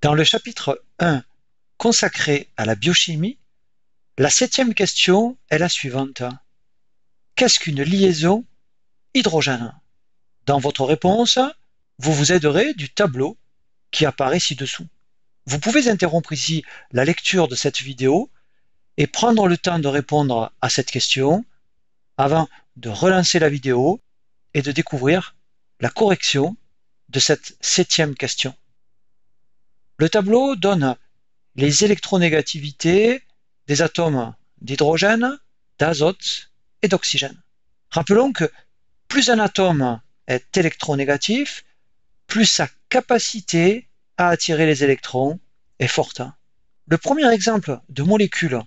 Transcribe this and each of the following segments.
Dans le chapitre 1 consacré à la biochimie, la 7e question est la suivante. Qu'est-ce qu'une liaison hydrogène? Dans votre réponse, vous vous aiderez du tableau qui apparaît ci-dessous. Vous pouvez interrompre ici la lecture de cette vidéo et prendre le temps de répondre à cette question avant de relancer la vidéo et de découvrir la correction de cette 7e question. Le tableau donne les électronégativités des atomes d'hydrogène, d'azote et d'oxygène. Rappelons que plus un atome est électronégatif, plus sa capacité à attirer les électrons est forte. Le premier exemple de molécule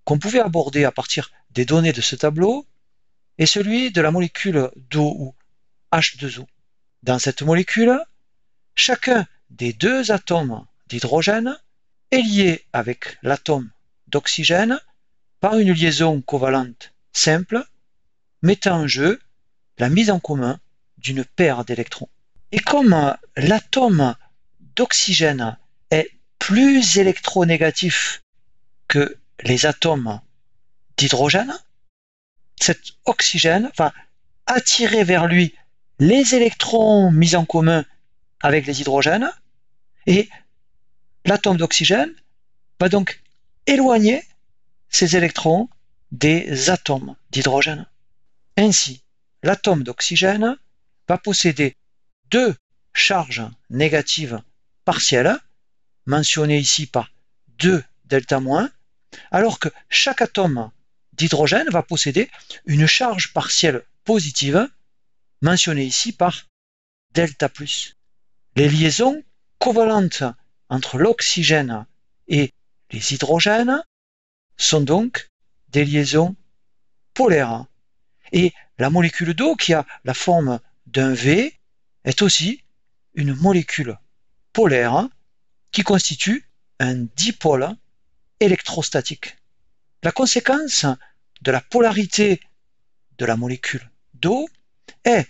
qu'on pouvait aborder à partir des données de ce tableau est celui de la molécule d'eau ou H2O. Dans cette molécule, chacun des deux atomes d'hydrogène est lié avec l'atome d'oxygène par une liaison covalente simple, mettant en jeu la mise en commun d'une paire d'électrons. Et comme l'atome d'oxygène est plus électronégatif que les atomes d'hydrogène, cet oxygène va attirer vers lui les électrons mis en commun avec les hydrogènes, et l'atome d'oxygène va donc éloigner ces électrons des atomes d'hydrogène. Ainsi, l'atome d'oxygène va posséder deux charges négatives partielles, mentionnées ici par 2 delta-, alors que chaque atome d'hydrogène va posséder une charge partielle positive, mentionnée ici par delta+. Les liaisons covalentes entre l'oxygène et les hydrogènes sont donc des liaisons polaires. Et la molécule d'eau, qui a la forme d'un V, est aussi une molécule polaire qui constitue un dipôle électrostatique. La conséquence de la polarité de la molécule d'eau est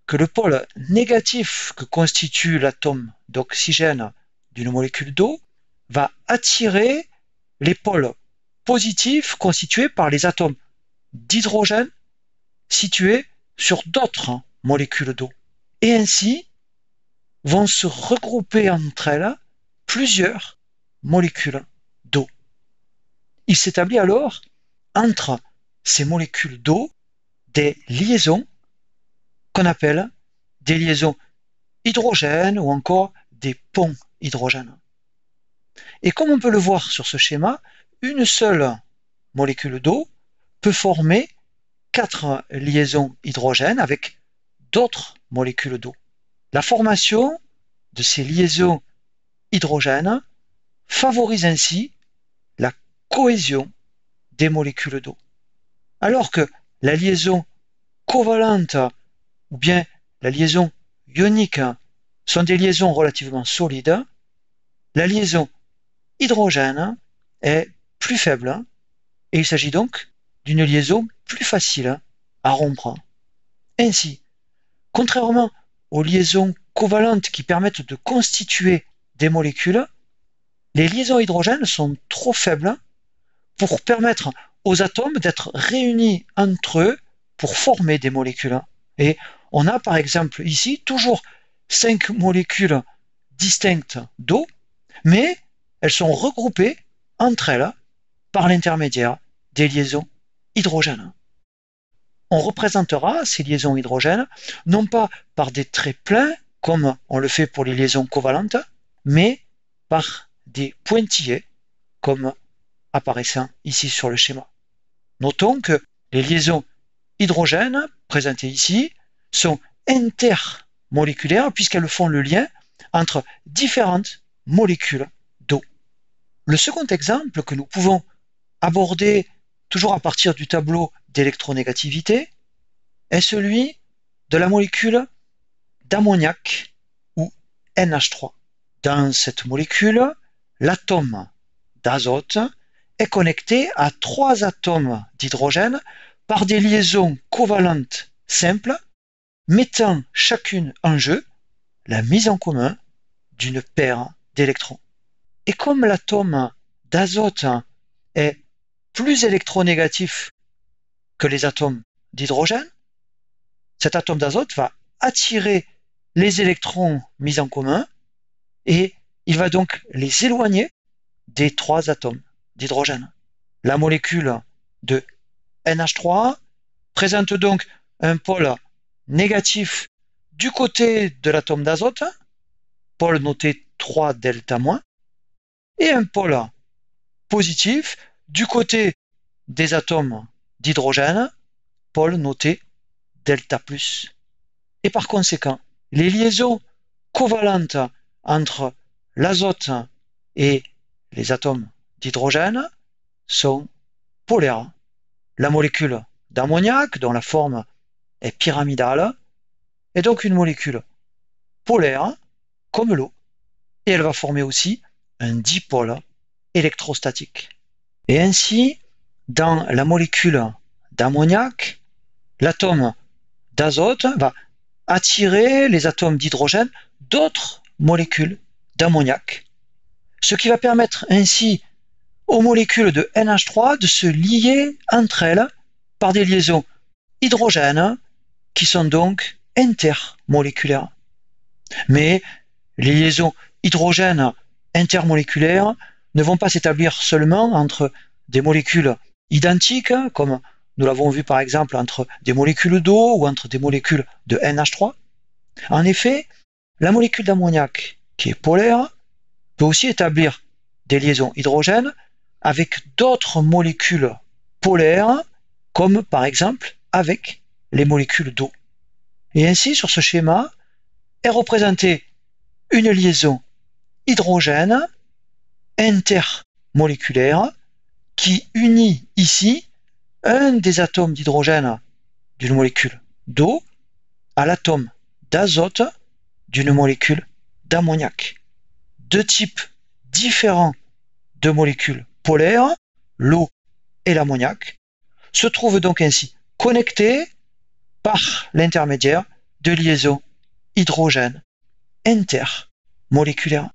que le pôle négatif que constitue l'atome d'oxygène d'une molécule d'eau va attirer les pôles positifs constitués par les atomes d'hydrogène situés sur d'autres molécules d'eau. Et ainsi vont se regrouper entre elles plusieurs molécules d'eau. Il s'établit alors entre ces molécules d'eau des liaisons qu'on appelle des liaisons hydrogènes ou encore des ponts hydrogènes. Et comme on peut le voir sur ce schéma, une seule molécule d'eau peut former 4 liaisons hydrogènes avec d'autres molécules d'eau. La formation de ces liaisons hydrogènes favorise ainsi la cohésion des molécules d'eau. Alors que la liaison covalente ou bien la liaison ionique sont des liaisons relativement solides, la liaison hydrogène est plus faible et il s'agit donc d'une liaison plus facile à rompre. Ainsi, contrairement aux liaisons covalentes qui permettent de constituer des molécules, les liaisons hydrogènes sont trop faibles pour permettre aux atomes d'être réunis entre eux pour former des molécules. Et on a par exemple ici toujours 5 molécules distinctes d'eau, mais elles sont regroupées entre elles par l'intermédiaire des liaisons hydrogènes. On représentera ces liaisons hydrogènes non pas par des traits pleins, comme on le fait pour les liaisons covalentes, mais par des pointillés, comme apparaissant ici sur le schéma. Notons que les liaisons hydrogènes présentées ici sont intermoléculaires puisqu'elles font le lien entre différentes molécules d'eau. Le second exemple que nous pouvons aborder toujours à partir du tableau d'électronégativité est celui de la molécule d'ammoniac ou NH3. Dans cette molécule, l'atome d'azote est connecté à 3 atomes d'hydrogène par des liaisons covalentes simples, mettant chacune en jeu la mise en commun d'une paire d'électrons. Et comme l'atome d'azote est plus électronégatif que les atomes d'hydrogène, cet atome d'azote va attirer les électrons mis en commun et il va donc les éloigner des 3 atomes d'hydrogène. La molécule de NH3 présente donc un pôle négatif du côté de l'atome d'azote, pôle noté 3 delta-, et un pôle positif du côté des atomes d'hydrogène, pôle noté delta+. Et par conséquent, les liaisons covalentes entre l'azote et les atomes d'hydrogène sont polaires. La molécule d'ammoniac, dont la forme est pyramidale, est donc une molécule polaire, comme l'eau, et elle va former aussi un dipôle électrostatique. Et ainsi, dans la molécule d'ammoniac, l'atome d'azote va attirer les atomes d'hydrogène d'autres molécules d'ammoniac, ce qui va permettre ainsi aux molécules de NH3 de se lier entre elles par des liaisons hydrogènes qui sont donc intermoléculaires. Mais les liaisons hydrogènes intermoléculaires ne vont pas s'établir seulement entre des molécules identiques, comme nous l'avons vu par exemple entre des molécules d'eau ou entre des molécules de NH3. En effet, la molécule d'ammoniac, qui est polaire, peut aussi établir des liaisons hydrogènes avec d'autres molécules polaires, comme par exemple avec les molécules d'eau. Et ainsi, sur ce schéma, est représentée une liaison hydrogène intermoléculaire qui unit ici un des atomes d'hydrogène d'une molécule d'eau à l'atome d'azote d'une molécule d'ammoniac. 2 types différents de molécules polaires, l'eau et l'ammoniac, se trouvent donc ainsi connectés par l'intermédiaire de liaisons hydrogènes intermoléculaires.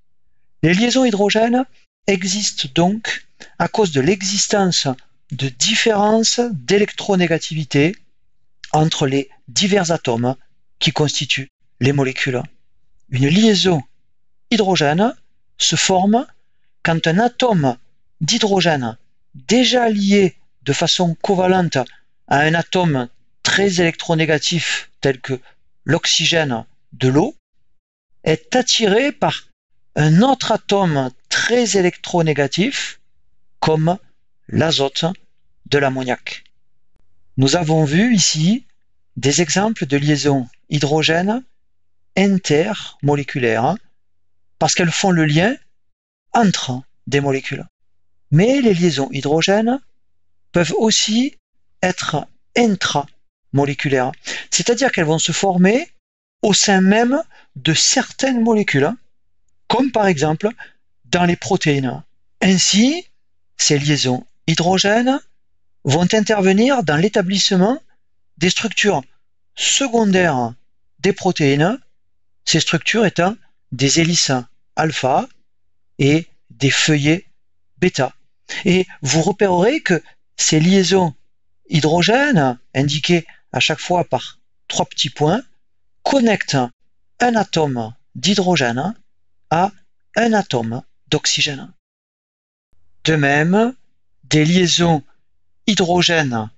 Les liaisons hydrogènes existent donc à cause de l'existence de différences d'électronégativité entre les divers atomes qui constituent les molécules. Une liaison hydrogène se forme quand un atome d'hydrogène déjà lié de façon covalente à un atome très électronégatif tel que l'oxygène de l'eau est attiré par un autre atome très électronégatif comme l'azote de l'ammoniac. Nous avons vu ici des exemples de liaisons hydrogènes intermoléculaires parce qu'elles font le lien entre des molécules. Mais les liaisons hydrogènes peuvent aussi être intramoléculaires, c'est-à-dire qu'elles vont se former au sein même de certaines molécules, comme par exemple dans les protéines. Ainsi, ces liaisons hydrogènes vont intervenir dans l'établissement des structures secondaires des protéines, ces structures étant des hélices alpha et des feuillets bêta. Et vous repérerez que ces liaisons hydrogènes, indiquées à chaque fois par 3 petits points, connectent un atome d'hydrogène à un atome d'oxygène. De même, des liaisons hydrogènes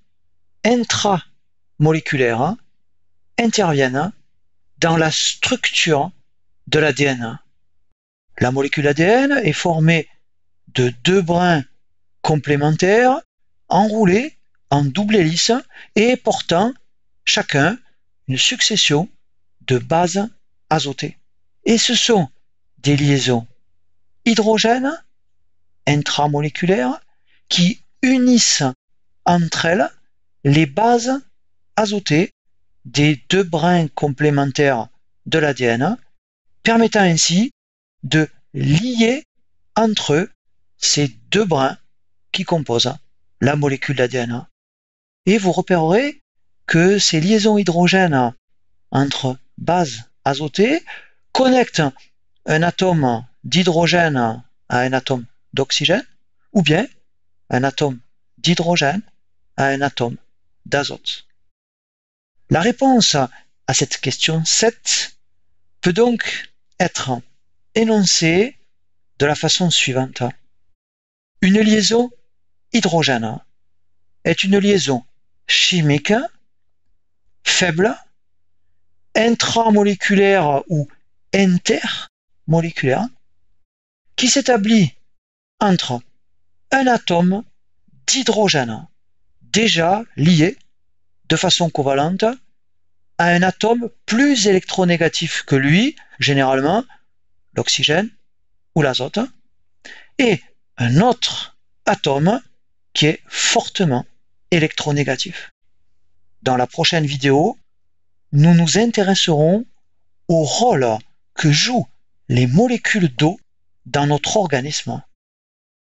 intramoléculaires interviennent dans la structure de l'ADN. La molécule ADN est formée de 2 brins complémentaires enroulés en double hélice et portant chacun une succession de bases azotées. Et ce sont des liaisons hydrogènes intramoléculaires qui unissent entre elles les bases azotées des 2 brins complémentaires de l'ADN, permettant ainsi de lier entre eux ces 2 brins qui composent la molécule d'ADN. Et vous repérerez que ces liaisons hydrogènes entre bases azotées connectent un atome d'hydrogène à un atome d'oxygène, ou bien un atome d'hydrogène à un atome d'azote. La réponse à cette question 7 peut donc être énoncée de la façon suivante. Une liaison hydrogène est une liaison chimique faible, intramoléculaire ou intermoléculaire, qui s'établit entre un atome d'hydrogène déjà lié de façon covalente à un atome plus électronégatif que lui, généralement l'oxygène ou l'azote, et un autre atome qui est fortement électronégatif. Dans la prochaine vidéo, nous nous intéresserons au rôle que jouent les molécules d'eau dans notre organisme.